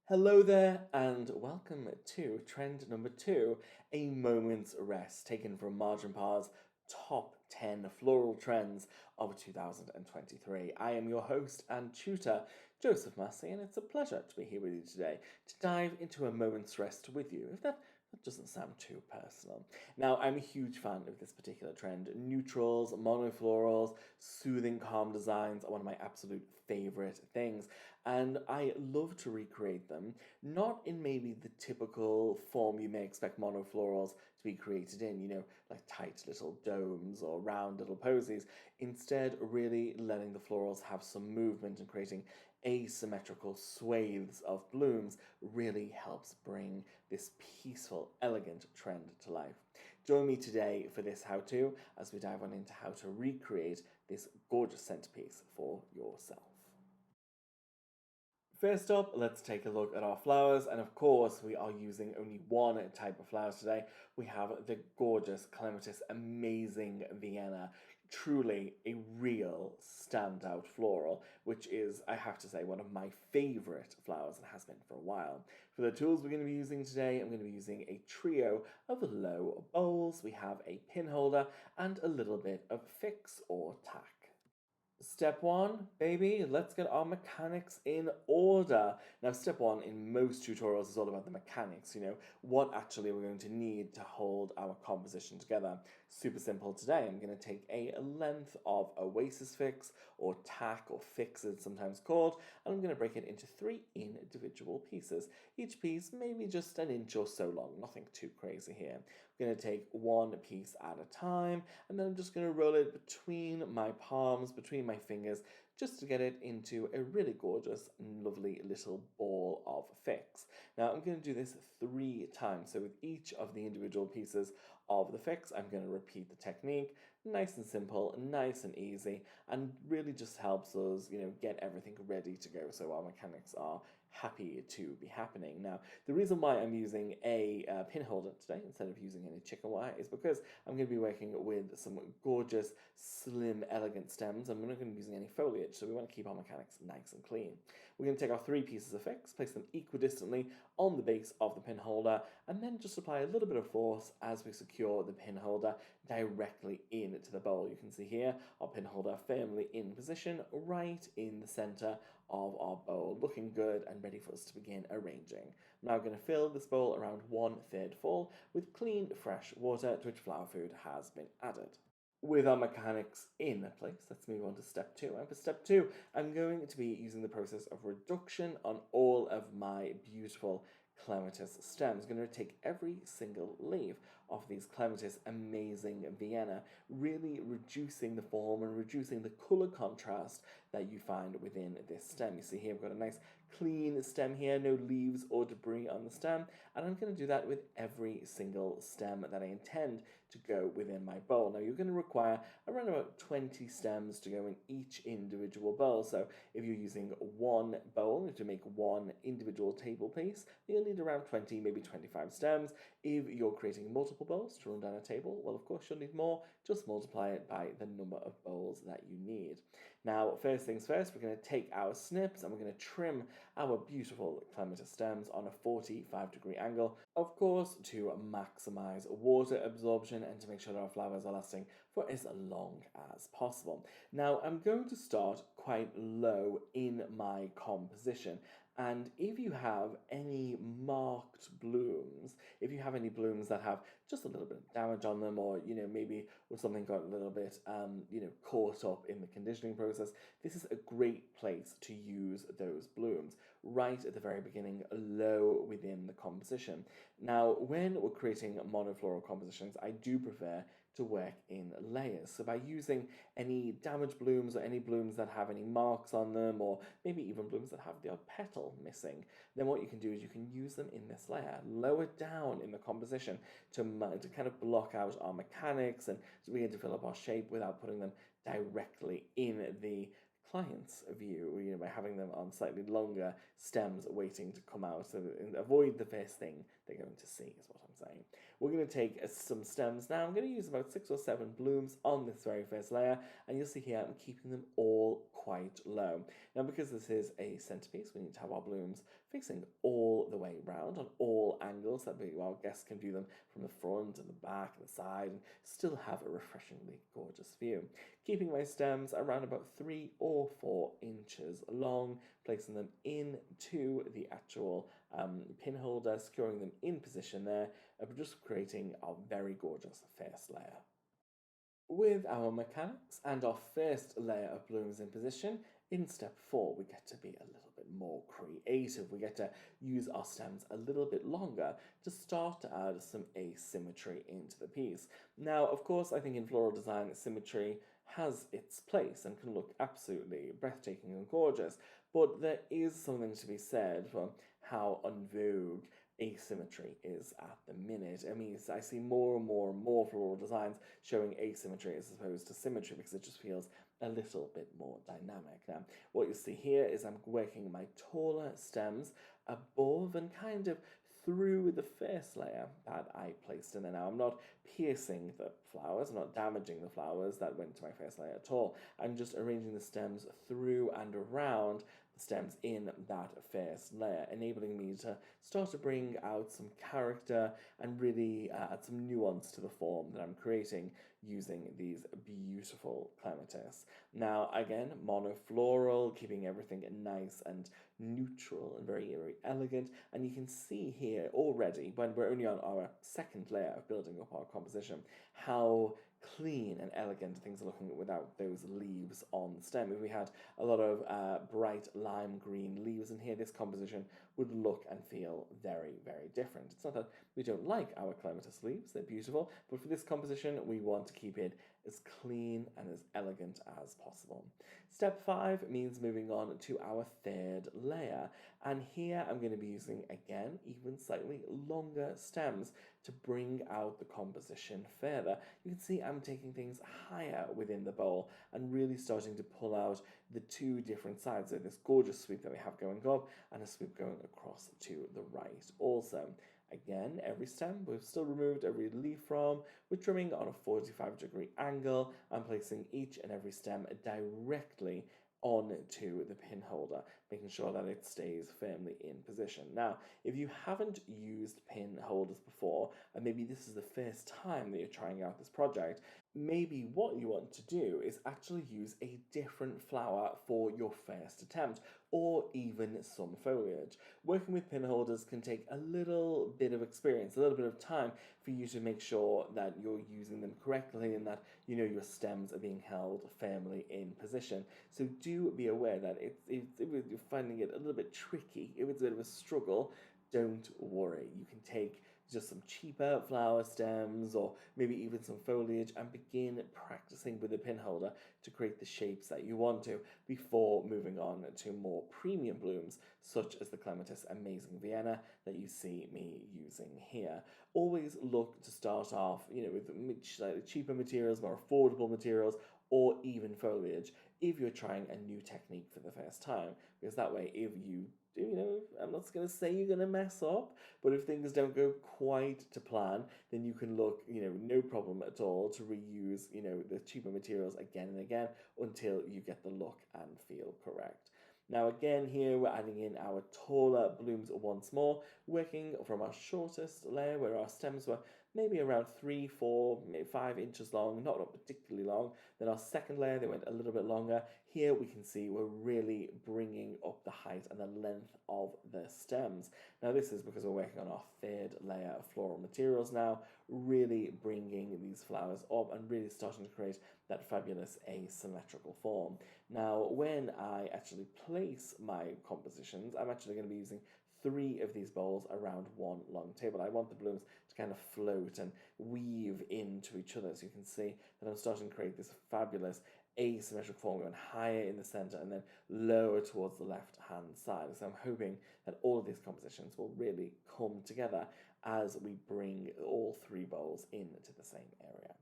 Hello there, and welcome to trend number 2, a moment's rest taken from Marginpar's top 10 floral trends of 2023. I am your host and tutor, Joseph Massie, and it's a pleasure to be here with you today to dive into a moment's rest with you, if that doesn't sound too personal. Now, I'm a huge fan of this particular trend. Neutrals, monoflorals, soothing, calm designs are one of my absolute favorite things, and I love to recreate them, not in maybe the typical form you may expect monoflorals to be created in, like tight little domes or round little posies. Instead, really letting the florals have some movement and creating asymmetrical swathes of blooms really helps bring this peaceful, elegant trend to life. Join me today for this how-to as we dive on into how to recreate this gorgeous centerpiece for yourself. First up, let's take a look at our flowers, and of course we are using only one type of flowers today. We have the gorgeous Clematis Amazing Vienna, truly a real standout floral, which is, I have to say, one of my favourite flowers and has been for a while. For the tools we're going to be using today, I'm going to be using a trio of low bowls. We have a pin holder and a little bit of fix or tack. Step 1, baby, let's get our mechanics in order. Now, step 1 in most tutorials is all about the mechanics, what actually we're going to need to hold our composition together. Super simple today. I'm going to take a length of Oasis Fix, or tack, or fix it's sometimes called, and I'm going to break it into 3 individual pieces. Each piece maybe just an inch or so long, nothing too crazy here. I'm going to take one piece at a time, and then I'm just going to roll it between my palms, between my fingers, just to get it into a really gorgeous and lovely little ball of fix. Now I'm going to do this 3 times, so with each of the individual pieces of the fix I'm going to repeat the technique. Nice and simple, nice and easy, and really just helps us, get everything ready to go so our mechanics are happy to be happening. Now, the reason why I'm using a pin holder today instead of using any chicken wire is because I'm going to be working with some gorgeous, slim, elegant stems, and we're not going to be using any foliage, so we want to keep our mechanics nice and clean. We're going to take our 3 pieces of fix, place them equidistantly on the base of the pin holder, and then just apply a little bit of force as we secure the pin holder directly into the bowl. You can see here our pin holder firmly in position right in the center of our bowl, looking good and ready for us to begin arranging. I'm now going to fill this bowl around 1/3 full with clean, fresh water to which flower food has been added. With our mechanics in place, let's move on to step 2. And for step 2, I'm going to be using the process of reduction on all of my beautiful Clematis stems. I'm going to take every single leaf of these Clematis Amazing Vienna, really reducing the form and reducing the colour contrast that you find within this stem. You see here I've got a nice clean stem here, no leaves or debris on the stem, and I'm going to do that with every single stem that I intend to go within my bowl. Now you're going to require around about 20 stems to go in each individual bowl, so if you're using one bowl to make one individual table piece, you'll need around 20, maybe 25 stems. If you're creating multiple bowls to run down a table, well, of course you'll need more. Just multiply it by the number of bowls that you need. Now, first things first, we're going to take our snips and we're going to trim our beautiful Clematis stems on a 45-degree angle, of course, to maximize water absorption and to make sure that our flowers are lasting for as long as possible. Now, I'm going to start quite low in my composition, and if you have any marked blooms, if you have any blooms that have just a little bit of damage on them, or, maybe something got a little bit, caught up in the conditioning process, this is a great place to use those blooms, right at the very beginning, low within the composition. Now, when we're creating monofloral compositions, I do prefer to work in layers. So by using any damaged blooms or any blooms that have any marks on them, or maybe even blooms that have the odd petal missing, then what you can do is you can use them in this layer, lower down in the composition to kind of block out our mechanics and to begin to fill up our shape without putting them directly in the client's view, by having them on slightly longer stems waiting to come out, so that avoid the first thing they're going to see, is what I'm saying. We're going to take some stems now. I'm going to use about 6 or 7 blooms on this very first layer, and you'll see here I'm keeping them all quite low. Now, because this is a centerpiece, we need to have our blooms facing all the way round on all angles, that our guests can view them from the front and the back and the side and still have a refreshingly gorgeous view. Keeping my stems around about 3 or 4 inches long, placing them into the actual pin holder, securing them in position there, and just creating our very gorgeous first layer. With our mechanics and our first layer of blooms in position, in step 4 we get to be a little bit more creative. We get to use our stems a little bit longer to start to add some asymmetry into the piece. Now, of course, I think in floral design, symmetry has its place and can look absolutely breathtaking and gorgeous, but there is something to be said for how en vogue asymmetry is at the minute. I mean, I see more and more and more floral designs showing asymmetry as opposed to symmetry because it just feels a little bit more dynamic. Now, what you see here is I'm working my taller stems above and kind of through the first layer that I placed in there. Now, I'm not piercing the flowers, I'm not damaging the flowers that went to my first layer at all. I'm just arranging the stems through and around the stems in that first layer, enabling me to start to bring out some character and really add some nuance to the form that I'm creating using these beautiful clematis. Now, again, monofloral, keeping everything nice and neutral and very, very elegant. And you can see here already, when we're only on our second layer of building up our composition, how clean and elegant things are looking without those leaves on the stem. If we had a lot of bright lime green leaves in here, this composition would look and feel very, very different. It's not that we don't like our clematis leaves, they're beautiful, but for this composition, we want to keep it as clean and as elegant as possible. Step 5 means moving on to our third layer, and here I'm going to be using, again, even slightly longer stems to bring out the composition further. You can see I'm taking things higher within the bowl and really starting to pull out the two different sides of this gorgeous sweep that we have going up and a sweep going across to the right also. Again, every stem we've still removed every leaf from. We're trimming on a 45-degree angle and placing each and every stem directly onto the pin holder, making sure that it stays firmly in position. Now, if you haven't used pin holders before, and maybe this is the first time that you're trying out this project, maybe what you want to do is actually use a different flower for your first attempt, or even some foliage. Working with pin holders can take a little bit of experience, a little bit of time for you to make sure that you're using them correctly and that your stems are being held firmly in position. So do be aware that if you're finding it a little bit tricky, if it's a bit of a struggle, don't worry. You can take just some cheaper flower stems or maybe even some foliage and begin practicing with the pin holder to create the shapes that you want to before moving on to more premium blooms such as the Clematis Amazing Vienna that you see me using here. Always look to start off with slightly cheaper materials, more affordable materials, or even foliage if you're trying a new technique for the first time, because that way if you I'm not going to say you're going to mess up, but if things don't go quite to plan, then you can look, no problem at all to reuse, the cheaper materials again and again until you get the look and feel correct. Now again here we're adding in our taller blooms once more, working from our shortest layer where our stems were maybe around 3, 4, maybe 5 inches long, not particularly long. Then our second layer, they went a little bit longer. Here we can see we're really bringing up the height and the length of the stems. Now this is because we're working on our third layer of floral materials now, really bringing these flowers up and really starting to create that fabulous asymmetrical form. Now when I actually place my compositions, I'm actually going to be using 3 of these bowls around one long table. I want the blooms to kind of float and weave into each other, so you can see that I'm starting to create this fabulous asymmetrical form going higher in the center and then lower towards the left hand side. So I'm hoping that all of these compositions will really come together as we bring all 3 bowls into the same area.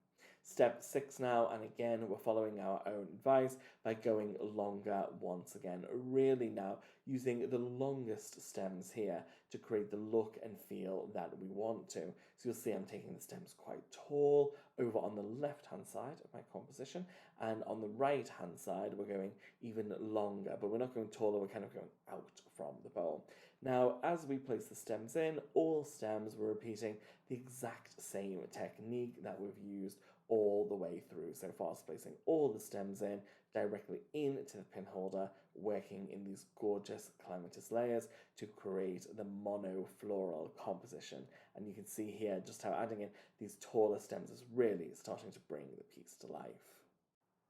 Step 6 now, and again, we're following our own advice by going longer once again. Really now using the longest stems here to create the look and feel that we want to. So you'll see I'm taking the stems quite tall over on the left-hand side of my composition, and on the right-hand side, we're going even longer, but we're not going taller, we're kind of going out from the bowl. Now, as we place the stems in, all stems we're repeating the exact same technique that we've used all the way through so far, so placing all the stems in directly into the pin holder, working in these gorgeous clematis layers to create the monofloral composition. And you can see here just how adding in these taller stems is really starting to bring the piece to life.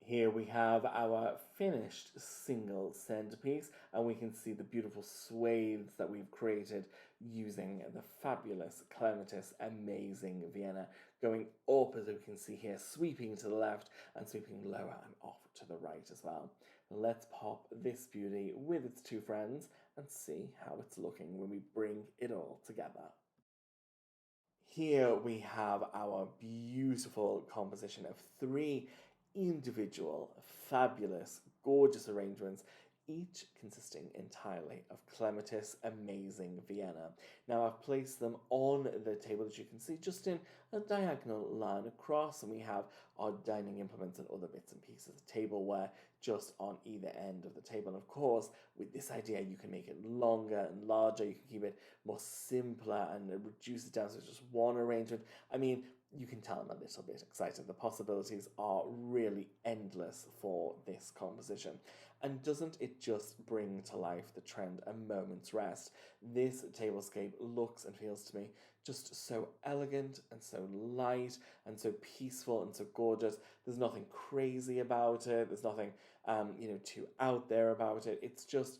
Here we have our finished single centerpiece, and we can see the beautiful swathes that we've created using the fabulous Clematis Amazing Vienna, going up, as we can see here, sweeping to the left and sweeping lower and off to the right as well. Let's pop this beauty with its two friends and see how it's looking when we bring it all together. Here we have our beautiful composition of three individual, fabulous, gorgeous arrangements, each consisting entirely of Clematis Amazing Vienna. Now I've placed them on the table, as you can see, just in a diagonal line across, and we have our dining implements and other bits and pieces of tableware just on either end of the table. And of course, with this idea, you can make it longer and larger, you can keep it more simpler and reduce it down to just one arrangement. I mean, you can tell I'm a little bit excited. The possibilities are really endless for this composition. And doesn't it just bring to life the trend a moment's rest? This tablescape looks and feels to me just so elegant and so light and so peaceful and so gorgeous. There's nothing crazy about it. There's nothing, too out there about it. It's just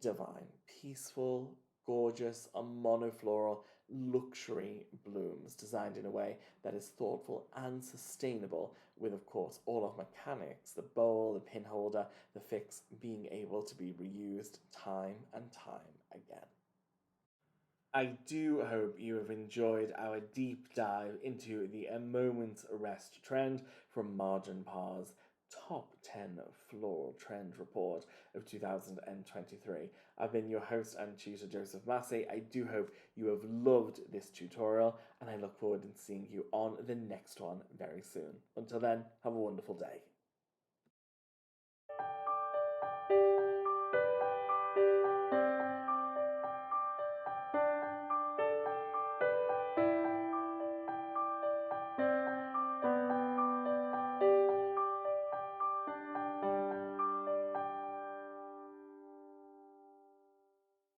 divine, peaceful, gorgeous, a monofloral luxury blooms designed in a way that is thoughtful and sustainable, with of course all of mechanics, the bowl, the pin holder, the fix being able to be reused time and time again. I do hope you have enjoyed our deep dive into the A Moment's Rest trend from Marginpar's Top 10 Floral Trend Report of 2023. I've been your host and tutor, Joseph Massie. I do hope you have loved this tutorial, and I look forward to seeing you on the next one very soon. Until then, have a wonderful day.